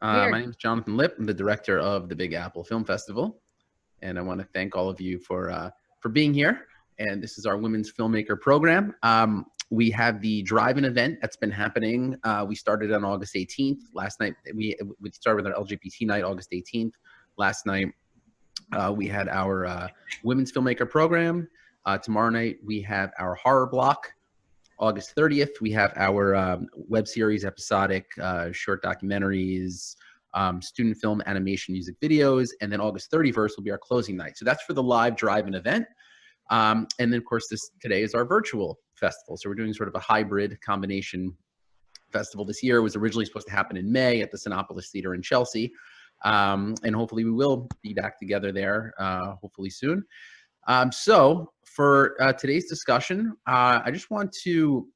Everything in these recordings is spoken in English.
My name is Jonathan Lipp. I'm the director of the Big Apple Film Festival, and I want to thank all of you for being here. And this is our Women's Filmmaker program. We have the drive-in event that's been happening. We started on August 18th. Last night, we started with our LGBT night, August 18th. Last night, we had our Women's Filmmaker program. Tomorrow night, we have our horror block. August 30th, we have our web series, episodic, short documentaries, student film, animation, music videos. And then August 31st will be our closing night. So that's for the live drive-in event. And then, of course, today is our virtual festival. So we're doing sort of a hybrid combination festival this year. It was originally supposed to happen in May at the Sinopolis Theater in Chelsea. And hopefully we will be back together there, hopefully soon. So for today's discussion, I just want to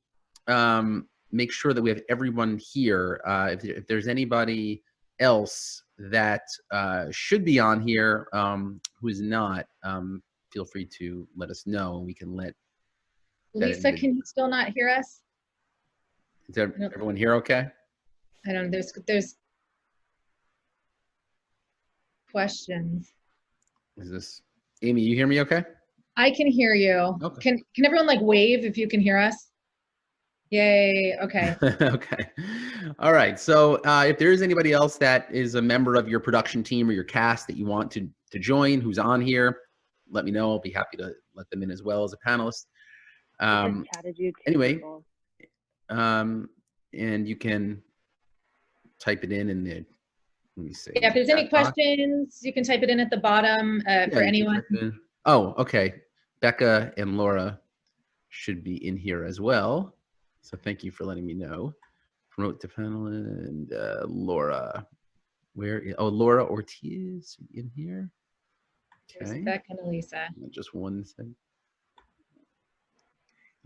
make sure that we have everyone here. If there's anybody else that should be on here who is not, feel free to let us know, and we can let Lisa, can you still not hear us? Is everyone here okay? I don't know, there's questions. Is this Amy, you hear me okay? I can hear you. Okay. Can everyone like wave if you can hear us? Yay, okay. Okay. All right. So if there is anybody else that is a member of your production team or your cast that you want to join, who's on here, let me know. I'll be happy to let them in as well as a panelist. Anyway, and you can type it in the, let me see. Yeah, if there's any questions, you can type it in at the bottom for anyone. Oh, okay. Becca and Laura should be in here as well. So thank you for letting me know. Promote to panel and Laura. Laura Ortiz in here. Okay. There's Becca and Elisa. Just one second.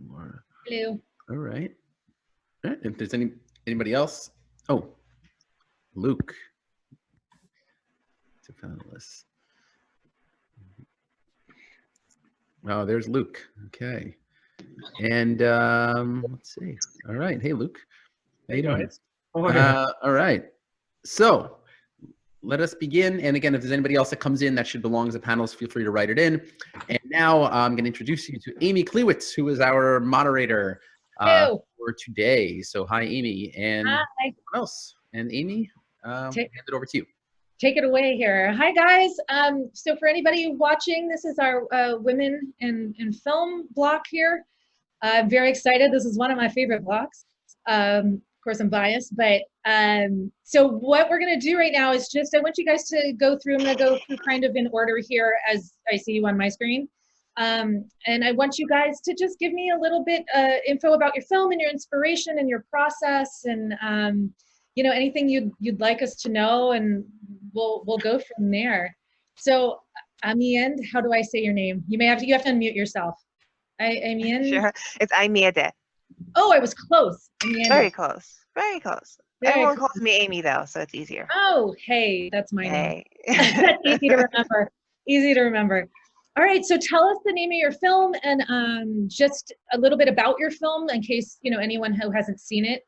Laura. Hello. All right. All right. If there's anybody else. Oh, Luke. To panelists. Oh, there's Luke. Okay. And let's see. All right. Hey, Luke. How you doing? All right. So let us begin. And again, if there's anybody else that comes in that should belong as a panelist, feel free to write it in. And now I'm going to introduce you to Amy Klewitz, who is our moderator for today. So hi, Amy. And hi. Everyone else. And Amy, hand it over to you. Take it away here. Hi guys. So for anybody watching, this is our Women in Film block here. I'm very excited. This is one of my favorite blocks. Of course, I'm biased, but so what we're gonna do right now is just, I want you guys to go through, I'm gonna go through kind of in order here as I see you on my screen. And I want you guys to just give me a little bit info about your film and your inspiration and your process and you know, anything you'd like us to know, and we'll go from there. So, Amiende, how do I say your name? You have to unmute yourself. Amiende. Sure, it's Amiende. Oh, I was close. Amiende. Very close. Very close. Everyone calls me Amy though, so it's easier. Oh, hey, that's my name. That's easy to remember. Easy to remember. All right, so tell us the name of your film and just a little bit about your film in case anyone who hasn't seen it.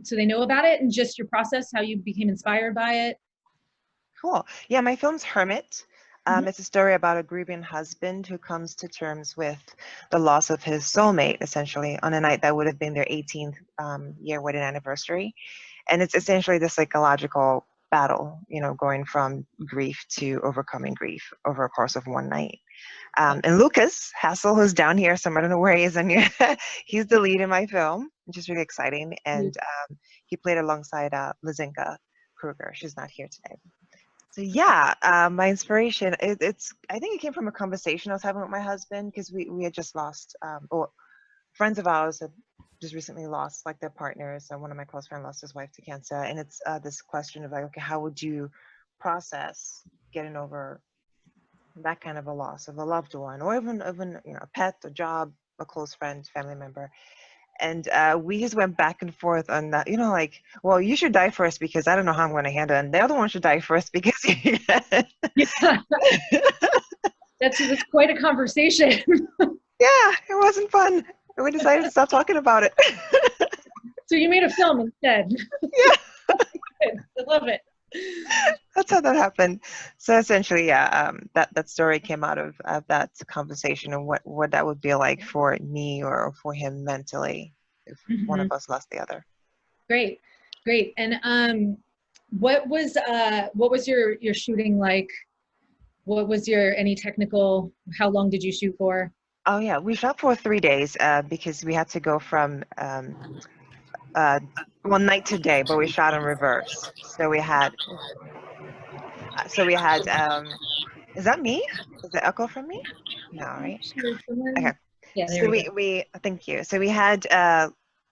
So they know about it, and just your process, how you became inspired by it. Cool. Yeah, my film's Hermit. It's a story about a grieving husband who comes to terms with the loss of his soulmate, essentially, on a night that would have been their 18th year wedding anniversary. And it's essentially the psychological battle, going from grief to overcoming grief over a course of one night. And Lucas Hassel, who's down here, so I don't know where he is, and he's the lead in my film, which is really exciting. And he played alongside Lizinka Kruger. She's not here today. So yeah, my inspiration, I think it came from a conversation I was having with my husband, because we had just lost, friends of ours had just recently lost like their partners. And one of my close friends lost his wife to cancer. And it's this question of like, okay, how would you process getting over that kind of a loss of a loved one, or even a pet, a job, a close friend, family member. And we just went back and forth on that, like, well, you should die first because I don't know how I'm going to handle it. And the other one should die first because That's quite a conversation. Yeah, it wasn't fun. And we decided to stop talking about it. So you made a film instead. Yeah. I love it. That's how that happened. So essentially, yeah, that story came out of that conversation and what that would be like for me or for him mentally if one Mhm. of us lost the other. Great, great. And what was your shooting like? What was your any technical? How long did you shoot for? Oh yeah, we shot for 3 days because we had to go from well, night to day, but we shot in reverse. So we had is that me? Is the echo from me? No, right? Sure, Okay. someone. Yeah, there So we go. we thank you. So we had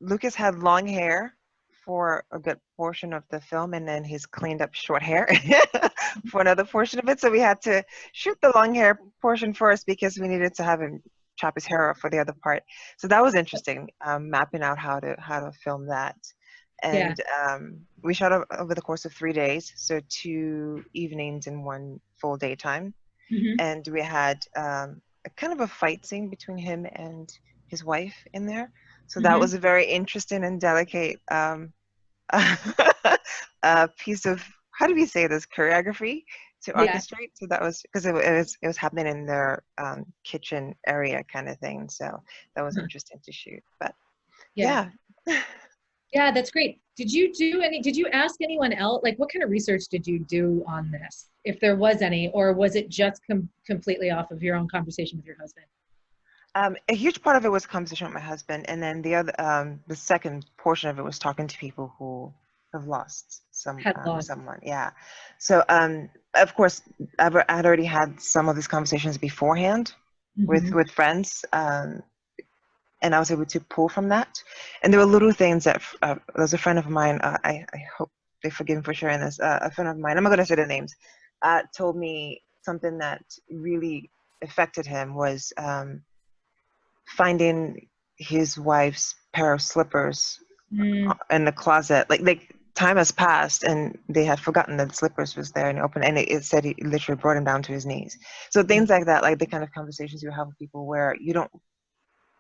Lucas had long hair for a good portion of the film, and then he's cleaned up short hair for another portion of it. So we had to shoot the long hair portion first because we needed to have him chop his hair off for the other part. So that was interesting, mapping out how to film that. Yeah. And we shot over the course of 3 days, so 2 evenings and one full daytime. Hmm. And we had a kind of a fight scene between him and his wife in there. So that Hmm. was a very interesting and delicate piece of, how do we say this, choreography to Yeah. orchestrate. So that was because it was happening in their kitchen area kind of thing. So that was Uh-huh. interesting to shoot. But Yeah. yeah. Yeah, that's great. Did you ask anyone else? Like, what kind of research did you do on this, if there was any, or was it just completely off of your own conversation with your husband? A huge part of it was conversation with my husband, and then the second portion of it was talking to people who have lost Had lost. someone. Yeah. So, of course, I had already had some of these conversations beforehand with Hmm. friends, and I was able to pull from that. And there were little things that there's a friend of mine. I hope they forgive me for sharing this. A friend of mine, I'm not gonna say their names, told me something that really affected him was. Finding his wife's pair of slippers Mm. in the closet. Like time has passed and they had forgotten that the slippers was there and open, and it said he literally brought him down to his knees. So things like that, like the kind of conversations you have with people where you don't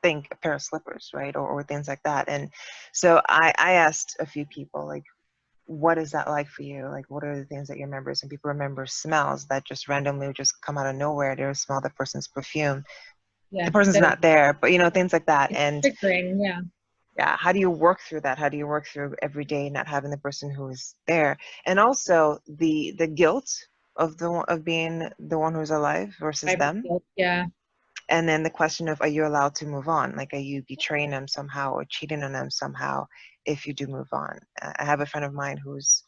think a pair of slippers, right? Or things like that. And so I asked a few people, like, what is that like for you? Like, what are the things that you remember? Some people remember smells that just randomly just come out of nowhere. They smell the person's perfume, the Yeah, person's that not there, but things like that. it's And triggering. Yeah. yeah, how do you work through that? How do you work through every day not having the person who is there? And also the guilt of of being the one who's alive versus Cyber them. guilt. Yeah. And then the question of, are you allowed to move on? Like, are you betraying them somehow or cheating on them somehow if you do move on? I have a friend of mine who's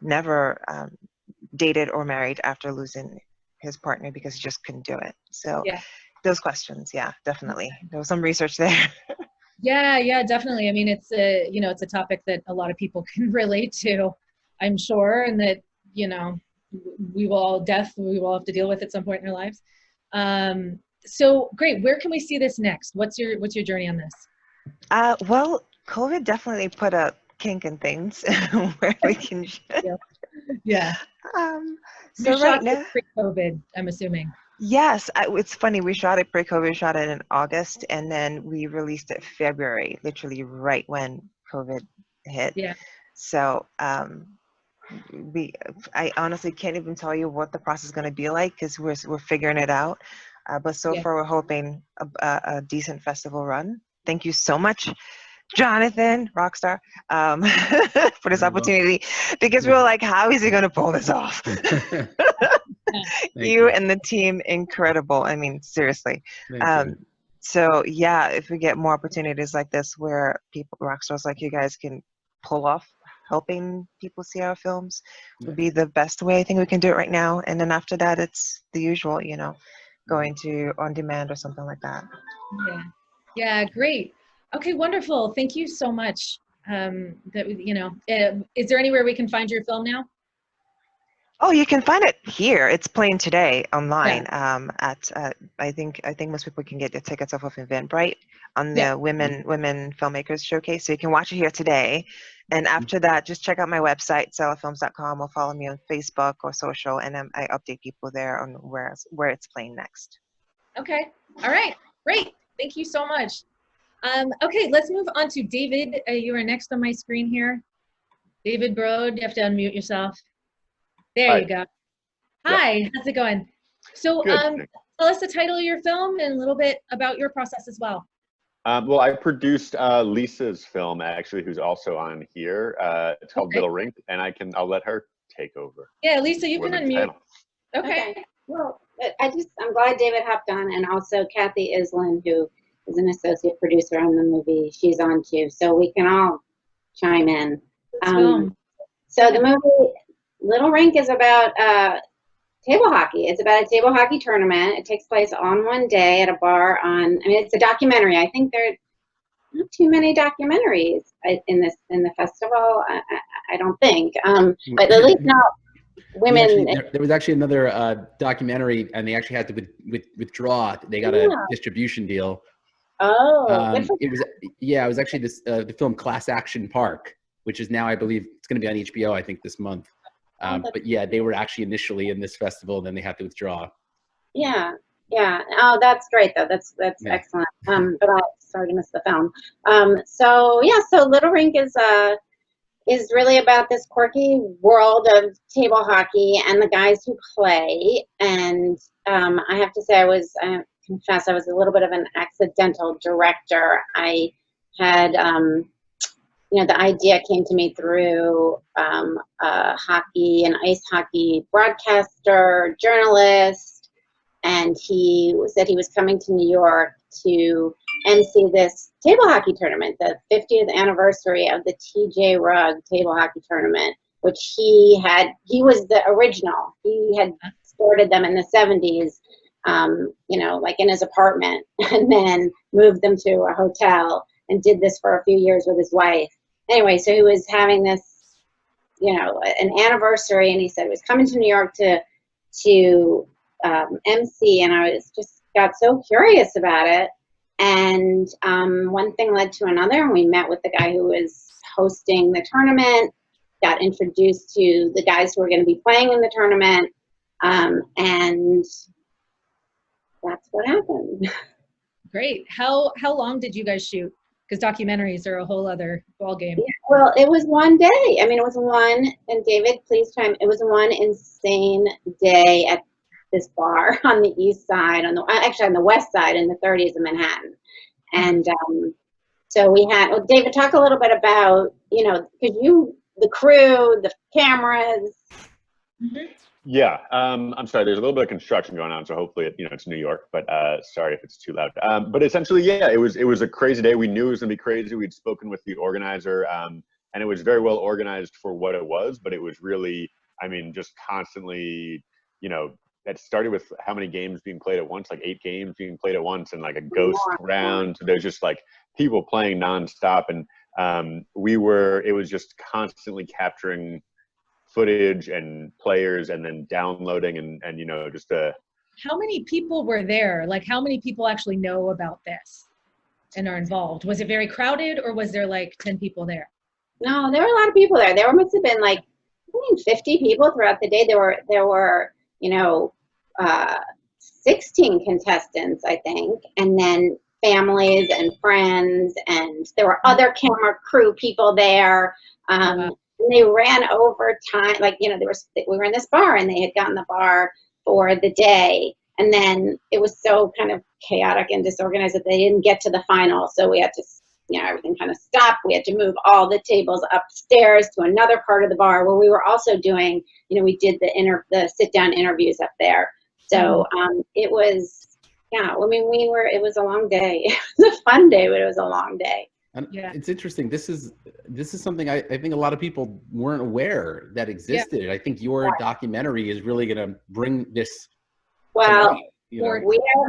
never dated or married after losing his partner because he just couldn't do it. So Yeah. those questions, yeah, definitely. There was some research there. Yeah, yeah, definitely. I mean, it's a topic that a lot of people can relate to, I'm sure, and that, you know, we will all have to deal with at some point in our lives. So great. Where can we see this next? What's your journey on this? Well, COVID definitely put a kink in things where we can. Yeah. Yeah. Um, You so right shot this now, pre-COVID, I'm assuming. yes, it's funny. We shot it pre-COVID, shot it in August, and then we released it February, literally right when COVID hit. Yeah. So we, I honestly can't even tell you what the process is going to be like because we're figuring it out. But so Yeah. far, we're hoping a decent festival run. Thank you so much, Jonathan, Rockstar, for this Very welcome. opportunity, because we were like, how is he going to pull this off? Thank You you. and the team, incredible. I mean, seriously. Thank you. Um, so yeah, if we get more opportunities like this where people, rock stars like you guys, can pull off helping people see our films, Yeah. would be the best way I think we can do it right now. And then after that, it's the usual, going to on demand or something like that. Yeah. Yeah, great. Okay, wonderful. Thank you so much. Is there anywhere we can find your film now? Oh, you can find it here. It's playing today Yeah. online. At I think most people can get the tickets off of Eventbrite on Yeah. the Women Filmmakers Showcase. So you can watch it here today. And after that, just check out my website, sellafilms.com, or follow me on Facebook or social, and I update people there on where it's playing next. Okay. All right. Great. Thank you so much. Okay, let's move on to David. You are next on my screen here. David Brode, you have to unmute yourself. There Hi. you go. Hi, how's it going? So Good. tell us the title of your film and a little bit about your process as well. Well, I produced Lisa's film, actually, who's also on here. It's called Okay. Rink, and I'll let her take over. Yeah, Lisa, you can Women's unmute. panel. Okay. Well, I'm glad David hopped on, and also Kathy Island, who is an associate producer on the movie. She's on too, so we can all chime in. So the movie Little Rink is about table hockey. It's about a table hockey tournament. It takes place on one day at a bar on, I mean, it's a documentary. I think there are not too many documentaries in the festival. I don't think, but at least not women. There was actually another documentary, and they actually had to withdraw. They got a distribution deal. Oh, it was actually this the film Class Action Park, which is now, I believe, it's going to be on HBO, I think, this month. But yeah, they were actually initially in this festival, then they had to withdraw. Yeah. Oh, that's great though. That's excellent. But I sorry to miss the film. So Little Rink is really about this quirky world of table hockey and the guys who play. And I have to say, I confess, I was a little bit of an accidental director. I had, the idea came to me through a hockey and ice hockey broadcaster, journalist, and he said he was coming to New York to MC this table hockey tournament, the 50th anniversary of the TJ Rugg table hockey tournament, which he was the original. He had started them in the 70s, like in his apartment, and then moved them to a hotel and did this for a few years with his wife. Anyway, so he was having this, an anniversary, and he said he was coming to New York to MC, and I got so curious about it. And one thing led to another, and we met with the guy who was hosting the tournament, got introduced to the guys who were going to be playing in the tournament, and that's what happened. Great. How long did you guys shoot? Because documentaries are a whole other ballgame. Yeah, well, it was one day. I mean, it was one, and David, please chime. It was one insane day at this bar on the east side, on the west side in the 30s of Manhattan. And so we had, David, talk a little bit about, because the crew, the cameras. Mm-hmm. Yeah, I'm sorry. There's a little bit of construction going on, so hopefully, it's New York. But sorry if it's too loud. But essentially, yeah, it was a crazy day. We knew it was gonna be crazy. We'd spoken with the organizer, and it was very well organized for what it was. But it was really, just constantly, that started with how many games being played at once, like 8 games being played at once, and like a ghost round. So there's just like people playing nonstop, and it was just constantly capturing footage and players, and then downloading, and just How many people were there? Like, how many people actually know about this and are involved? Was it very crowded, or was there like 10 people there? No, there were a lot of people there. There must have been like 50 people throughout the day. There were 16 contestants, I think, and then families and friends, and there were other camera crew people there. And they ran over time, we were in this bar, and they had gotten the bar for the day, and then it was so kind of chaotic and disorganized that they didn't get to the final. So we had to, everything kind of stopped. We had to move all the tables upstairs to another part of the bar where we were also doing, we did the sit-down interviews up there. So it was, it was a long day. It was a fun day, but it was a long day. And it's interesting. This is something I think a lot of people weren't aware that existed. Yeah. I think your documentary is really going to bring this. Well, we are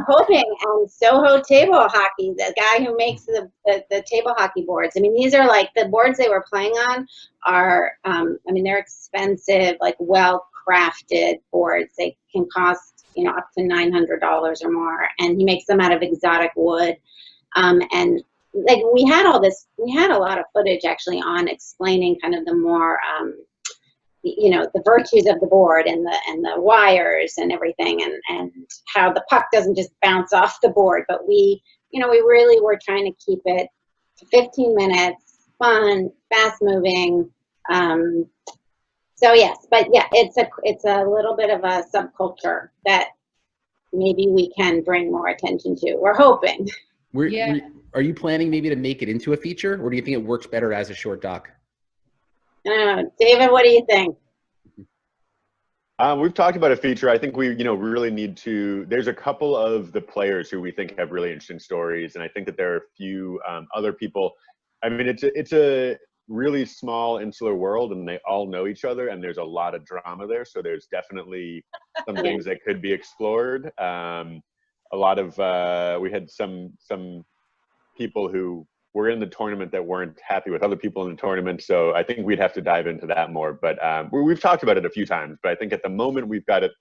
hoping on Soho Table Hockey, the guy who makes the table hockey boards. I mean, these are like the boards they were playing on are, they're expensive, like well-crafted boards. They can cost, up to $900 or more, and he makes them out of exotic wood, and like we had a lot of footage actually on explaining kind of the more the virtues of the board and the wires and everything, and how the puck doesn't just bounce off the board. But we really were trying to keep it to 15 minutes, fun, fast moving, So yes, but yeah, it's a little bit of a subculture that maybe we can bring more attention to. We're hoping. Are you planning maybe to make it into a feature, or do you think it works better as a short doc? David, what do you think? We've talked about a feature. I think we, really need to. There's a couple of the players who we think have really interesting stories, and I think that there are a few other people. I mean, it's a really small insular world, and they all know each other, and there's a lot of drama there. So there's definitely some things that could be explored. A lot of we had some people who were in the tournament that weren't happy with other people in the tournament. So I think we'd have to dive into that more. But we've talked about it a few times. But I think at the moment we've got it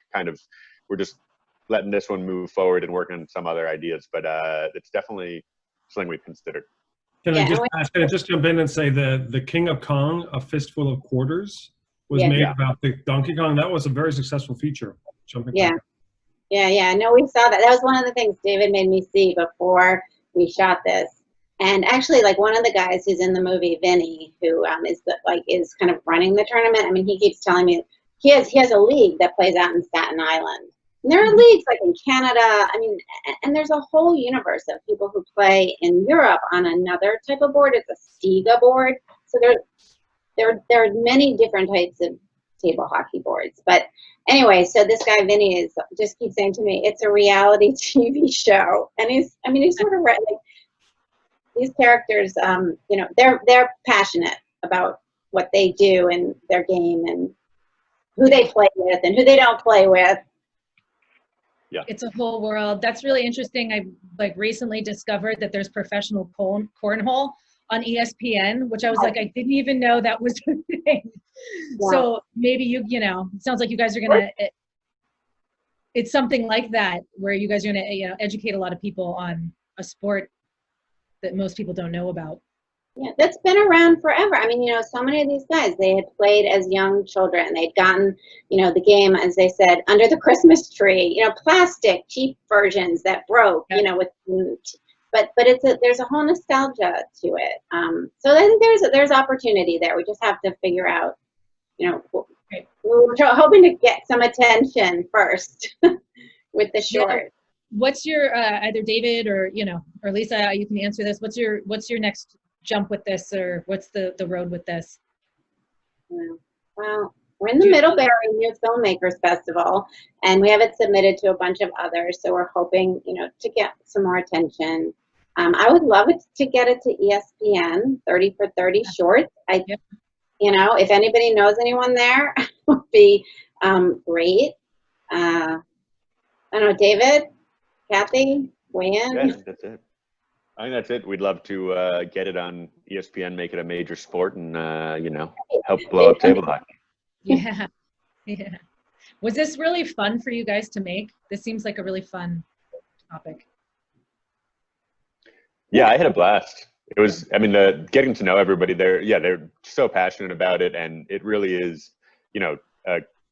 we're just letting this one move forward and working on some other ideas. But it's definitely something we've considered. Can I just jump in and say the King of Kong, A Fistful of Quarters, was made about the Donkey Kong. That was a very successful feature. Yeah, no, we saw that. That was one of the things David made me see before we shot this. And actually, like, one of the guys who's in the movie, Vinny, who is kind of running the tournament. I mean, he keeps telling me he has a league that plays out in Staten Island. And there are leagues like in Canada. I mean, and there's a whole universe of people who play in Europe on another type of board. It's a Stiga board. So there are many different types of table hockey boards. But anyway, so this guy Vinny just keeps saying to me, it's a reality TV show, and he's sort of like, these characters, they're passionate about what they do and their game and who they play with and who they don't play with. Yeah, it's a whole world. That's really interesting. I recently discovered that there's professional cornhole on ESPN, which I was like, I didn't even know that was a thing. Yeah. So maybe it sounds like you guys are gonna. It's something like that where you guys are gonna educate a lot of people on a sport that most people don't know about. Yeah, that's been around forever. I mean, so many of these guys, they had played as young children. They'd gotten, the game, as they said, under the Christmas tree, plastic, cheap versions that broke, but there's a whole nostalgia to it. So I think there's opportunity there. We just have to figure out, we're hoping to get some attention first with the short. Yeah. What's your either David or or Lisa, you can answer this. What's your next jump with this, or what's the road with this? Well, we're in the Middlebury New Filmmakers Festival, and we have it submitted to a bunch of others. So we're hoping to get some more attention. I would love it to get it to ESPN 30 for 30 shorts. If anybody knows anyone there, would be great. I don't know, David. Kathy, weigh in? Yeah, that's it. I think that's it. We'd love to get it on ESPN, make it a major sport, and help blow up table hockey. Yeah. Was this really fun for you guys to make? This seems like a really fun topic. Yeah, I had a blast. It was. I mean, getting to know everybody there. Yeah, they're so passionate about it, and it really is.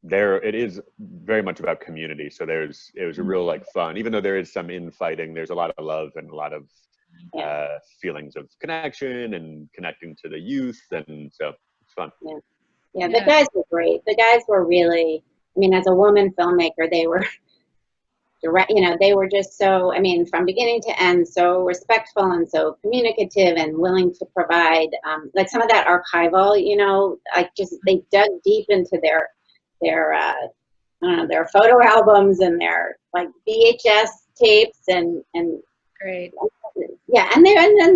It is very much about community. So it was a real fun, even though there is some infighting, there's a lot of love and a lot of feelings of connection and connecting to the youth. And so it's fun. Yeah, the guys were great. The guys were really, as a woman filmmaker, they were direct, they were just so, from beginning to end, so respectful and so communicative and willing to provide, some of that archival, they dug deep into their photo albums and their VHS tapes and great. Yeah, and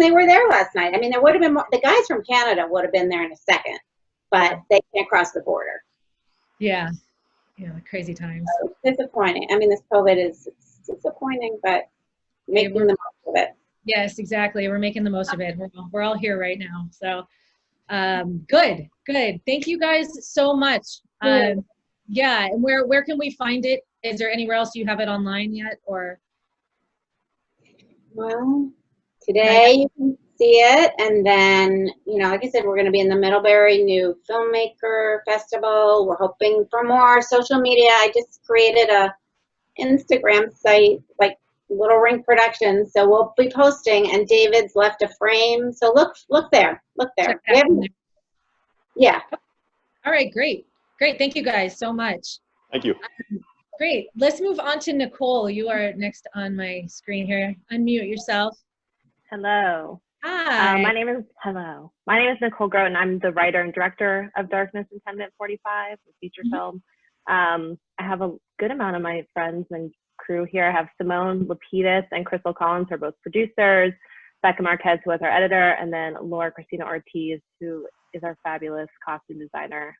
they were there last night. There would have been more, the guys from Canada would have been there in a second, but they can't cross the border. Yeah, crazy times. So it's disappointing. This COVID is disappointing, but making the most of it. Yes, exactly. We're making the most of it. We're all here right now. So good. Thank you guys so much. Yeah, and where can we find it? Is there anywhere else you have it online yet, or? Well, today you can see it, and then like I said, we're going to be in the Middlebury New Filmmaker Festival. We're hoping for more social media. I just created a Instagram site, Little Rink Productions, so we'll be posting. And David's left a frame, so look there. All right, great. Great. Thank you guys so much. Thank you. Great. Let's move on to Nicole. You are next on my screen here. Unmute yourself. Hello. Hi. My name is Nicole Groten. I'm the writer and director of Darkness and Tenement 45, the feature film. I have a good amount of my friends and crew here. I have Simone Lapidus and Crystal Collins, who are both producers, Becca Marquez, who is our editor, and then Laura Christina Ortiz, who is our fabulous costume designer.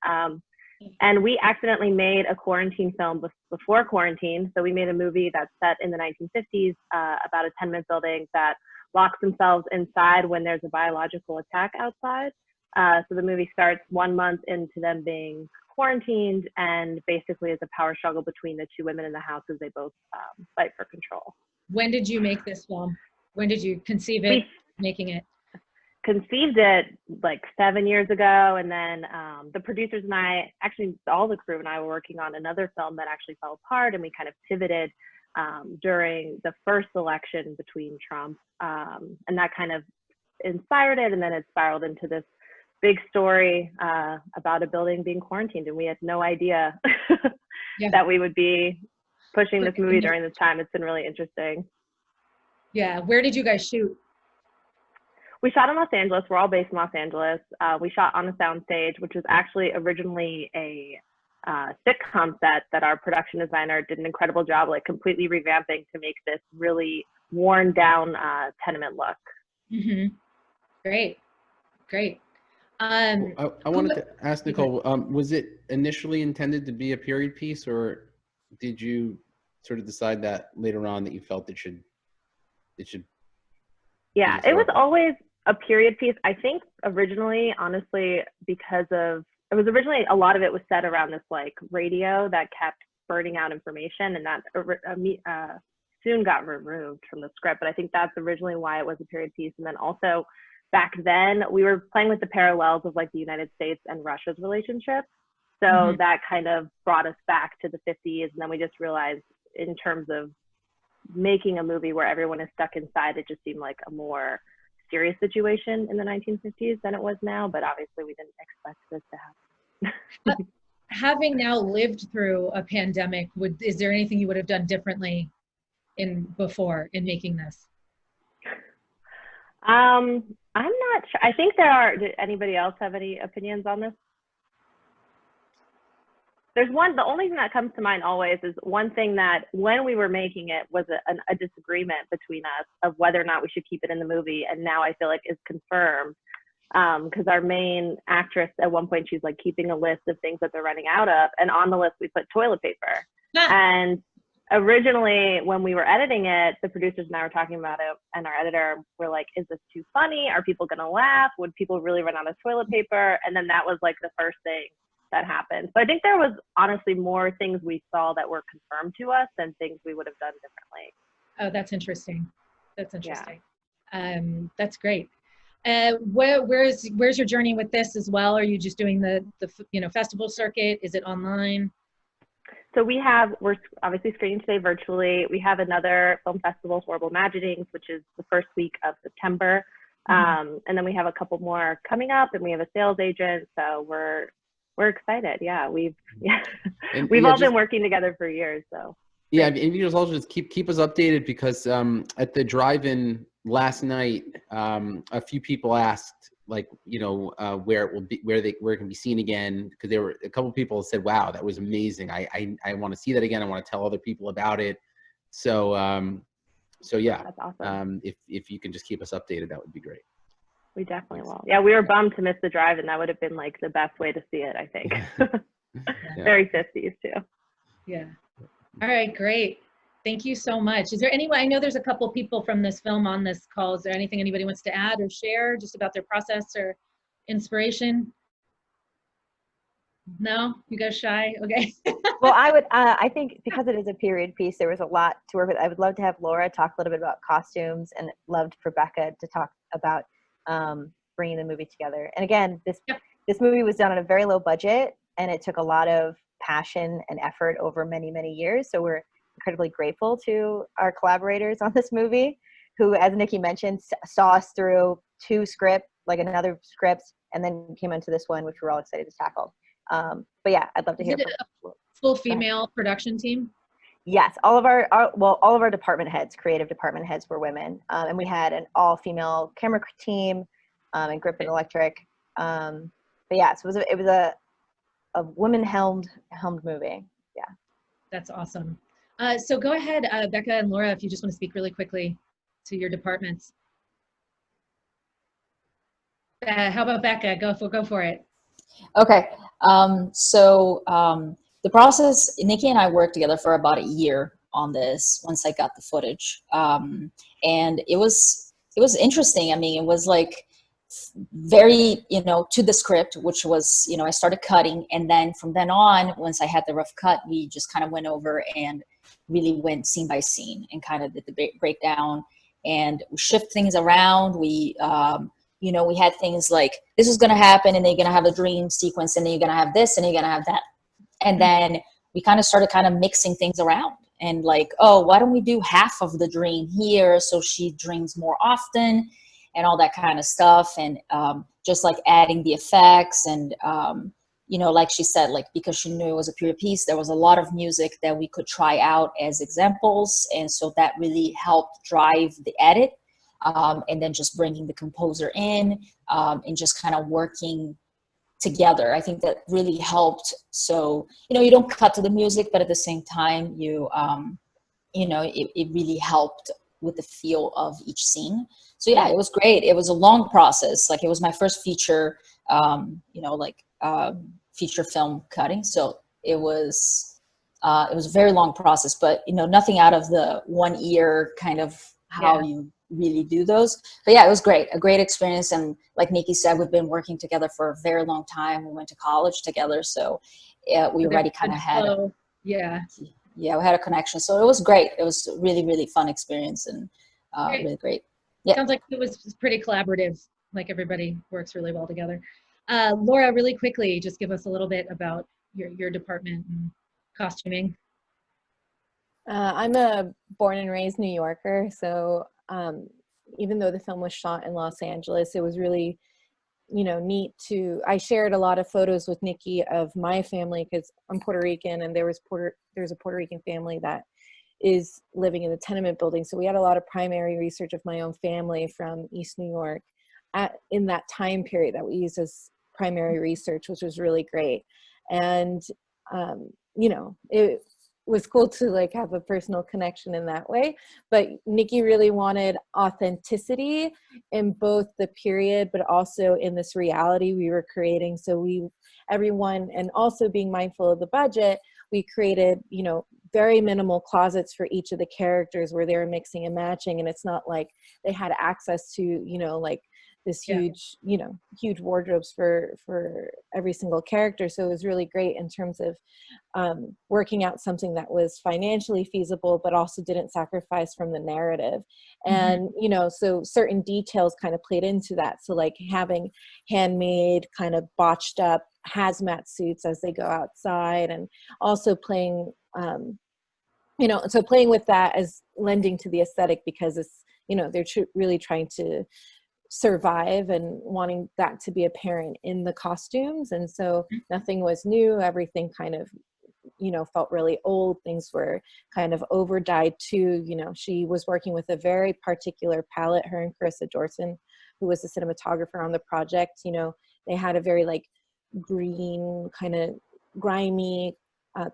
And we accidentally made a quarantine film before quarantine. So we made a movie that's set in the 1950s about a tenement building that locks themselves inside when there's a biological attack outside. So the movie starts 1 month into them being quarantined, and basically is a power struggle between the two women in the house as they both fight for control. When did you make this film? When did you conceive it, making it? Conceived it like 7 years ago, and then the producers and I, actually all the crew and I, were working on another film that actually fell apart, and we kind of pivoted during the first election between Trump, and that kind of inspired it, and then it spiraled into this big story about a building being quarantined, and we had no idea that we would be pushing this movie during this time. It's been really interesting. Yeah, where did you guys shoot? We shot in Los Angeles. We're all based in Los Angeles. We shot on a soundstage, which was actually originally a sitcom set that our production designer did an incredible job, like completely revamping to make this really worn down tenement look. Great, great. I wanted to ask Nicole, was it initially intended to be a period piece, or did you sort of decide that later on that you felt it should? Yeah, it was always a period piece. I think originally, honestly, because of, it was originally, a lot of it was set around this like radio that kept burning out information, and that soon got removed from the script. But I think that's originally why it was a period piece. And then also back then we were playing with the parallels of like the United States and Russia's relationship. So that kind of brought us back to the 50s. And then we just realized, in terms of making a movie where everyone is stuck inside, it just seemed like a more serious situation in the 1950s than it was now, but obviously we didn't expect this to happen. Having now lived through a pandemic, is there anything you would have done differently before in making this? I'm not sure. I think there are. Did anybody else have any opinions on this? There's one, the only thing that comes to mind always is one thing that when we were making it was a disagreement between us of whether or not we should keep it in the movie. And now I feel like is confirmed, because our main actress at one point, she's like keeping a list of things that they're running out of. And on the list, we put toilet paper. And originally when we were editing it, the producers and I were talking about it, and our editor were like, is this too funny? Are people gonna laugh? Would people really run out of toilet paper? And then that was like the first thing that happened. So I think there was honestly more things we saw that were confirmed to us than things we would have done differently. Oh, that's interesting. That's interesting. Yeah. That's great. Where's your journey with this as well? Are you just doing the festival circuit? Is it online? So we're obviously screening today virtually. We have another film festival, Horrible Imaginings, which is the first week of September. And then we have a couple more coming up, and we have a sales agent. So we're excited. Yeah, we've all been working together for years. So yeah, and you just also just keep us updated, because at the drive-in last night, a few people asked, like, where it will be, where it can be seen again, because there were a couple people said, "Wow, that was amazing. I want to see that again. I want to tell other people about it." So yeah, that's awesome. If you can just keep us updated, that would be great. We definitely will. Yeah, we were bummed to miss the drive, and that would have been like the best way to see it, I think. Yeah. Very 50s too. Yeah. All right, great. Thank you so much. Is there anyone, I know there's a couple people from this film on this call. Is there anything anybody wants to add or share just about their process or inspiration? No? You guys shy? Okay. Well, I think because it is a period piece, there was a lot to work with. I would love to have Laura talk a little bit about costumes, and loved for Becca to talk about bringing the movie together. And again, this movie was done on a very low budget, and it took a lot of passion and effort over many, many years. So we're incredibly grateful to our collaborators on this movie, who, as Nikki mentioned, saw us through another script, and then came into this one, which we're all excited to tackle. But yeah, I'd love to hear Is it from. a full female production team? Yes, all of our department heads, creative department heads, were women, and we had an all-female camera team and grip and electric. But yeah, so it was a women-helmed movie. Yeah, that's awesome. So go ahead, Becca and Laura, if you just want to speak really quickly to your departments. How about Becca? Go for it. Okay, the process, Nikki and I worked together for about a year on this once I got the footage. And it was interesting. I mean, it was like very, to the script, which was, I started cutting. And then from then on, once I had the rough cut, we just kind of went over and really went scene by scene and kind of did the breakdown and shift things around. We had things like, this is going to happen, and then you're going to have a dream sequence, and then you're going to have this, and you're going to have that. And then we kind of started mixing things around and like, oh, why don't we do half of the dream here so she dreams more often and all that kind of stuff. And just like adding the effects and, like she said, like, because she knew it was a period piece, there was a lot of music that we could try out as examples. And so that really helped drive the edit. And then just bringing the composer in and just kind of working together. I think that really helped. So, you don't cut to the music, but at the same time, it really helped with the feel of each scene. So yeah, it was great. It was a long process. Like, it was my first feature, feature film cutting. So it was a very long process, but nothing out of the 1 year kind of how you really do those. But yeah, it was great, a great experience. And like Nikki said, we've been working together for a very long time. We went to college together, so we already kind of had we had a connection. So it was great. It was a really, really fun experience and really great. Yeah, sounds like it was pretty collaborative. Like, everybody works really well together. Laura, really quickly, just give us a little bit about your department and costuming. I'm a born and raised New Yorker, so even though the film was shot in Los Angeles, it was really, neat I shared a lot of photos with Nikki of my family because I'm Puerto Rican, and there's a Puerto Rican family that is living in the tenement building. So we had a lot of primary research of my own family from East New York in that time period that we used as primary research, which was really great. And, it was cool to like have a personal connection in that way. But Nikki really wanted authenticity in both the period, but also in this reality we were creating. So everyone, and also being mindful of the budget, we created, very minimal closets for each of the characters where they were mixing and matching. And it's not like they had access to, like this huge, huge wardrobes for every single character. So it was really great in terms of working out something that was financially feasible, but also didn't sacrifice from the narrative. And, so certain details kind of played into that. So like having handmade kind of botched up hazmat suits as they go outside, and also playing, so playing with that as lending to the aesthetic, because it's, they're really trying to survive and wanting that to be apparent in the costumes. And so nothing was new. Everything kind of, felt really old. Things were kind of over dyed too. She was working with a very particular palette, her and Carissa Dorson, who was the cinematographer on the project. They had a very like green, kind of grimy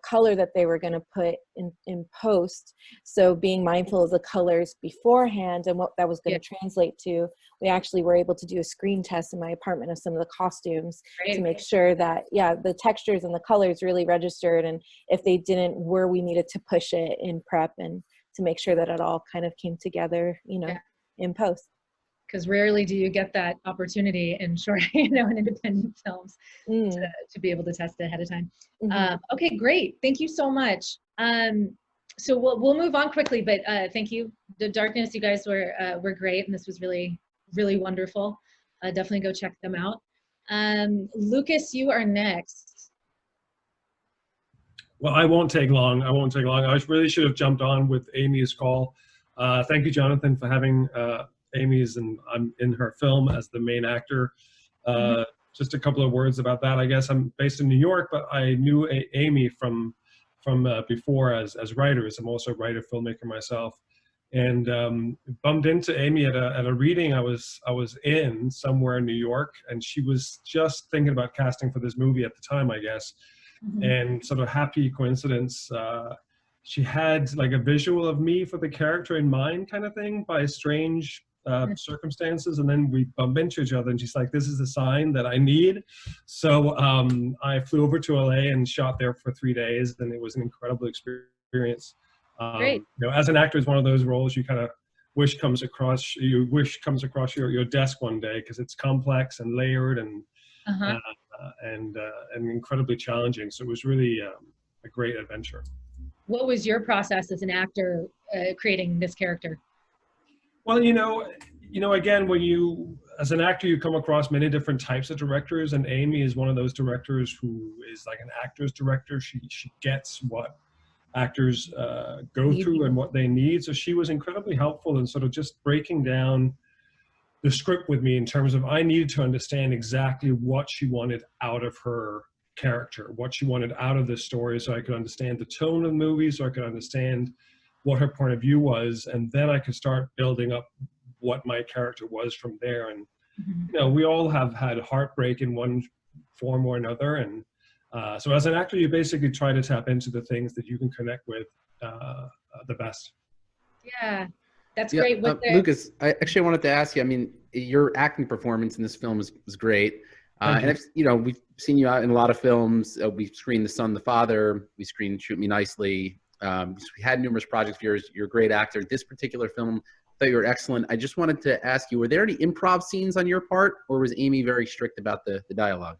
color that they were going to put in post. So being mindful of the colors beforehand and what that was going to translate to, we actually were able to do a screen test in my apartment of some of the costumes to make sure that, the textures and the colors really registered. And if they didn't, where we needed to push it in prep, and to make sure that it all kind of came together, in post. Because rarely do you get that opportunity in short, in independent films to be able to test it ahead of time. Okay, great. Thank you so much. So we'll move on quickly, but thank you. The Darkness, you guys were great, and this was really, really wonderful. Definitely go check them out. Lucas, you are next. Well, I won't take long. I really should have jumped on with Amy's call. Thank you, Jonathan, for having Amy's, and I'm in her film as the main actor. just a couple of words about that. I guess I'm based in New York, but I knew Amy from before as writers. I'm also a writer filmmaker myself, and bumped into Amy at a reading I was in somewhere in New York, and she was just thinking about casting for this movie at the time, I guess. And sort of happy coincidence, she had like a visual of me for the character in mind, kind of thing, by strange circumstances, and then we bump into each other, and she's like, this is a sign that I need. So I flew over to LA and shot there for 3 days, and it was an incredible experience. Great. You know, as an actor, it's one of those roles you kind of wish comes across your desk one day, because it's complex and layered and incredibly challenging. So it was really a great adventure. What was your process as an actor creating this character? Well, you know, again, when you, as an actor, you come across many different types of directors, and Amy is one of those directors who is like an actor's director. She gets what actors go through and what they need. So she was incredibly helpful in sort of just breaking down the script with me in terms of I needed to understand exactly what she wanted out of her character, what she wanted out of this story, so I could understand the tone of the movie, so I could understand what her point of view was, and then I could start building up what my character was from there. And you know, we all have had heartbreak in one form or another, and so as an actor, you basically try to tap into the things that you can connect with the best. Yeah, that's great. Lucas, I actually wanted to ask you, I mean, your acting performance in this film was great. And you know, we've seen you out in a lot of films. We've screened The Son, the Father. We screened Shoot Me Nicely. We had numerous projects of yours. You're a great actor. This particular film, I thought you were excellent. I just wanted to ask you, were there any improv scenes on your part, or was Amy very strict about the dialogue?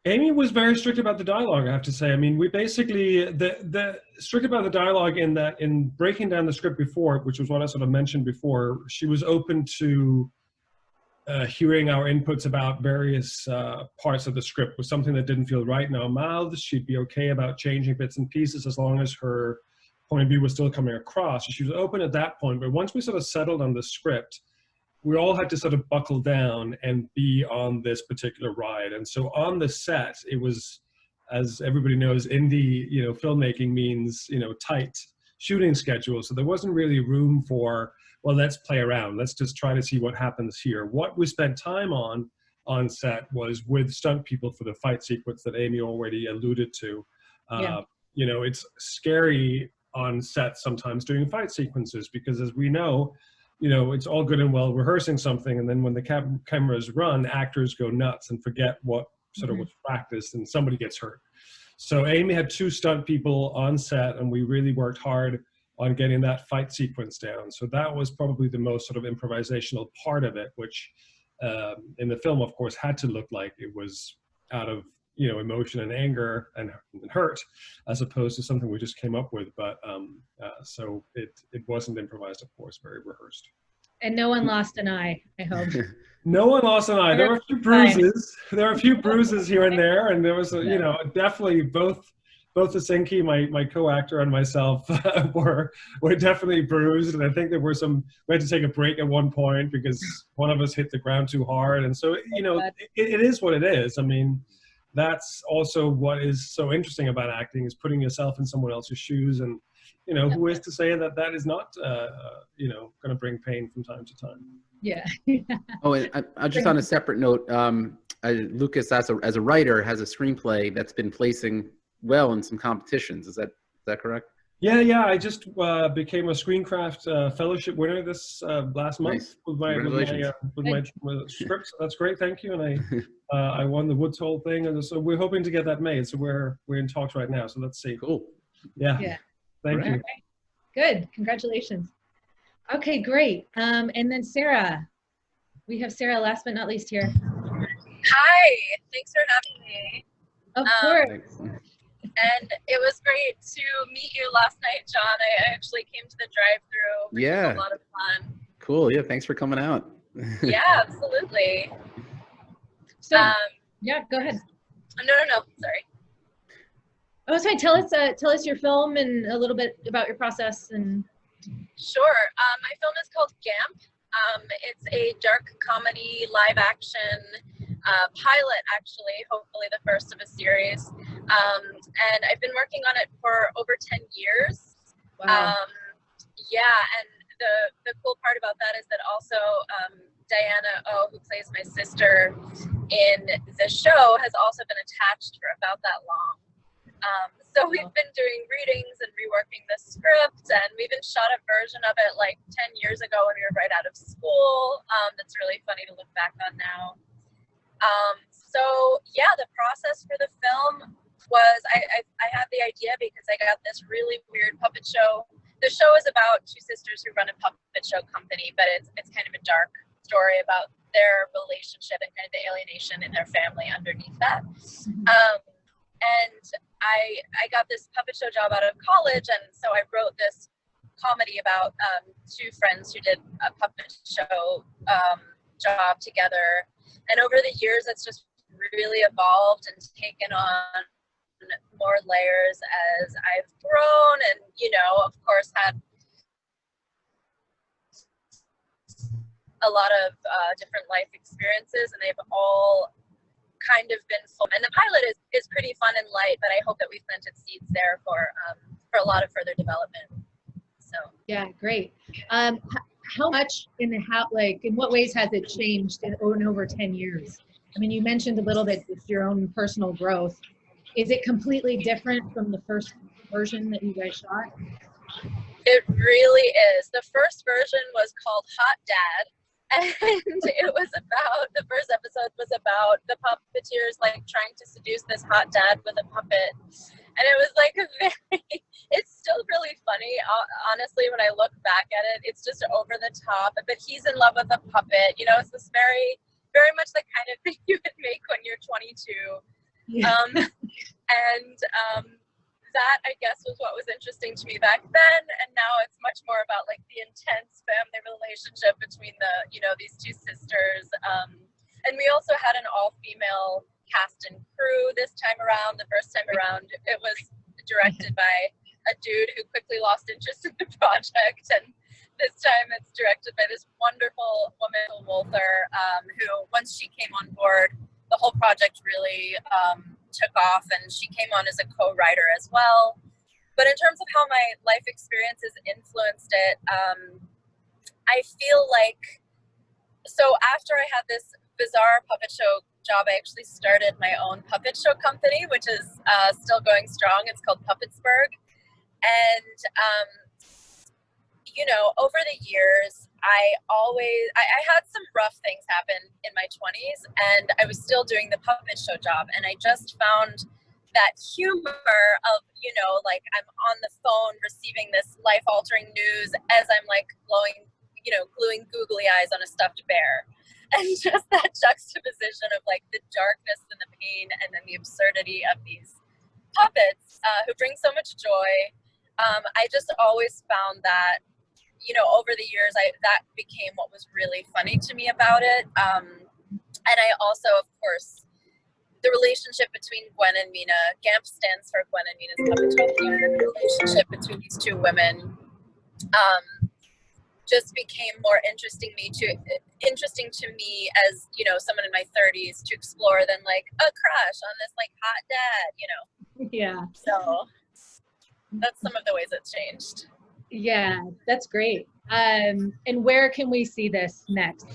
Amy was very strict about the dialogue, I have to say. I mean, we basically, the strict about the dialogue in that, in breaking down the script before, which was what I sort of mentioned before, she was open to hearing our inputs about various parts of the script. Was something that didn't feel right in our mouths, she'd be okay about changing bits and pieces as long as her point of view was still coming across. She was open at that point, but once we sort of settled on the script, we all had to sort of buckle down and be on this particular ride. And so on the set, it was, as everybody knows, indie, you know, filmmaking means, you know, tight shooting schedule. So there wasn't really room for, well, let's play around. Let's just try to see what happens here. What we spent time on set was with stunt people for the fight sequence that Amy already alluded to. You know, it's scary on set sometimes doing fight sequences, because as we know, you know, it's all good and well rehearsing something, and then when the cameras run, actors go nuts and forget what sort of was practiced, and somebody gets hurt. So Amy had 2 stunt people on set, and we really worked hard on getting that fight sequence down. So that was probably the most sort of improvisational part of it, which in the film, of course, had to look like it was out of, you know, emotion and anger and hurt, as opposed to something we just came up with. But so it wasn't improvised, of course, very rehearsed. And no one lost an eye, I hope. No one lost an eye. There were a few bruises. There were a few bruises here and there, and there was, you know, definitely both Asinki, my co-actor, and myself were definitely bruised. And I think there were we had to take a break at one point because one of us hit the ground too hard. And so, you know, it is what it is. I mean, that's also what is so interesting about acting, is putting yourself in someone else's shoes. And, you know, who is to say that that is not, you know, going to bring pain from time to time. Yeah. Oh, and I just on a separate note, Lucas, as a writer, has a screenplay that's been placing well in some competitions. Is that correct? Yeah. I just became a Screencraft Fellowship winner this last month with my script. That's great, thank you. And I won the Woods Hole thing, and so we're hoping to get that made. So we're in talks right now. So let's see. Cool. Yeah. Thank you. Okay. Good. Congratulations. Okay, great. And then Sarah. We have Sarah, last but not least, here. Hi. Thanks for having me. Of course. And it was great to meet you last night, John. I actually came to the drive-thru. Yeah. It was a lot of fun. Cool. Yeah. Thanks for coming out. Yeah, absolutely. So, yeah, go ahead. No. Sorry. Oh, sorry. Tell us your film and a little bit about your process. And Sure. My film is called Gamp. It's a dark comedy live action pilot, actually, hopefully the first of a series. And I've been working on it for over 10 years. Wow. Yeah, and the cool part about that is that also Diana O, who plays my sister in the show, has also been attached for about that long. So we've been doing readings and reworking the script, and we even shot a version of it like 10 years ago when we were right out of school. That's really funny to look back on now. So yeah, the process for the film was I had the idea because I got this really weird puppet show. The show is about two sisters who run a puppet show company, but it's kind of a dark story about their relationship and kind of the alienation in their family underneath that. And I got this puppet show job out of college, and so I wrote this comedy about two friends who did a puppet show job together. And over the years, it's just really evolved and taken on more layers as I've grown, and of course had a lot of different life experiences, and they've all kind of been full. And the pilot is pretty fun and light, but I hope that we've planted seeds there for a lot of further development. So yeah, great. How much in what ways has it changed in over 10 years? I mean, you mentioned a little bit just your own personal growth. Is it completely different from the first version that you guys shot? It really is. The first version was called Hot Dad, and it was about, the first episode was about the puppeteers trying to seduce this hot dad with a puppet. And it was it's still really funny. Honestly, when I look back at it, it's just over the top, but he's in love with a puppet. It's this very, very much the kind of thing you would make when you're 22. Yeah. That, I guess, was what was interesting to me back then, and now it's much more about the intense family relationship between these two sisters. And we also had an all-female cast and crew this time around. The first time around, it was directed by a dude who quickly lost interest in the project, and this time it's directed by this wonderful woman, Wolther, who, once she came on board, the whole project really took off, and she came on as a co-writer as well. But in terms of how my life experiences influenced it, I feel so after I had this bizarre puppet show job, I actually started my own puppet show company, which is still going strong. It's called Puppetsburg. And over the years, I had some rough things happen in my 20s, and I was still doing the puppet show job, and I just found that humor of, I'm on the phone receiving this life-altering news as I'm gluing googly eyes on a stuffed bear. And just that juxtaposition of the darkness and the pain and then the absurdity of these puppets who bring so much joy. I just always found that over the years, that became what was really funny to me about it. And I also, of course, the relationship between Gwen and Mina, Gamp stands for Gwen and Mina's puppet show, the relationship between these two women just became more interesting to me as, someone in my 30s to explore than a crush on this hot dad, Yeah. So that's some of the ways it's changed. Yeah, that's great. And where can we see this next?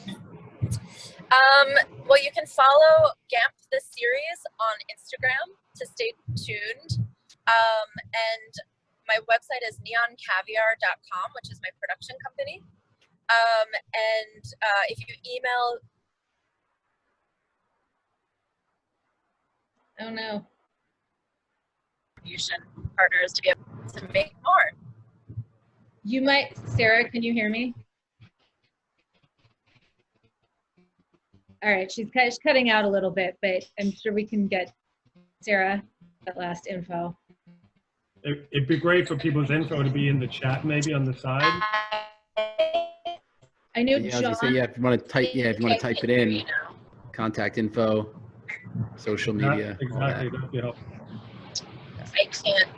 Well, you can follow Gamp the series on Instagram to stay tuned. And my website is neoncaviar.com, which is my production company. And if you email... Oh no. ...distribution partners to be able to make more. You might, Sarah, can you hear me? All right, she's cutting out a little bit, but I'm sure we can get Sarah that last info. It'd be great for people's info to be in the chat, maybe on the side. I know Yeah, John. I was gonna say, if you want to type it in, contact info, social media. Exactly, that'd be helpful. I can't.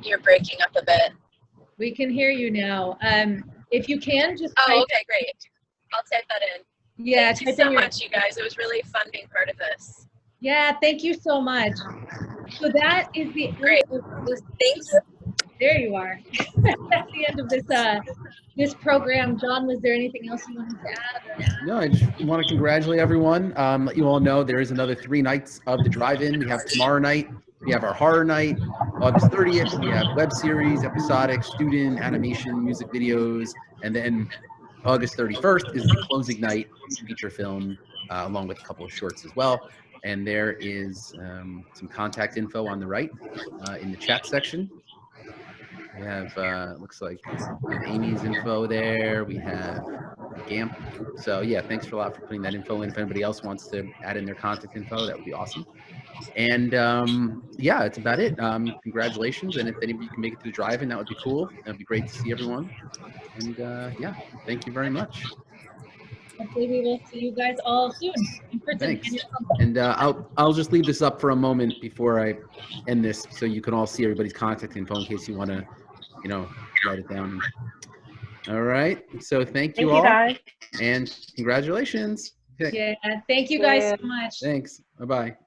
You're breaking up a bit. We can hear you now. If you can just okay, great. I'll type that in. Yeah, Thank you type in so your, much, you guys. It was really fun being part of this. yeah, thank you so much. So that is the Great. end of this. Thank you. There you are. That's the end of this program. John, was there anything else you wanted to add? No, I just want to congratulate everyone. Let you all know there is another 3 nights of the drive-in. We have tomorrow night. We have our horror night. August 30th, we have web series, episodic, student, animation, music videos. And then August 31st is the closing night feature film, along with a couple of shorts as well. And there is some contact info on the right in the chat section. We have, looks like we have Amy's info there. We have Gamp. So yeah, thanks for a lot for putting that info in. If anybody else wants to add in their contact info, that would be awesome. And yeah, that's about it. Congratulations. And if any of you can make it to the drive-in, that would be cool. That'd be great to see everyone. And yeah, thank you very much. Hopefully we will see you guys all soon in person. Thanks. And I'll just leave this up for a moment before I end this, so you can all see everybody's contact info in case you want to, you know, write it down. All right. So thank you all. Guys. And congratulations. Yeah, thank you guys so much. Thanks. Bye-bye.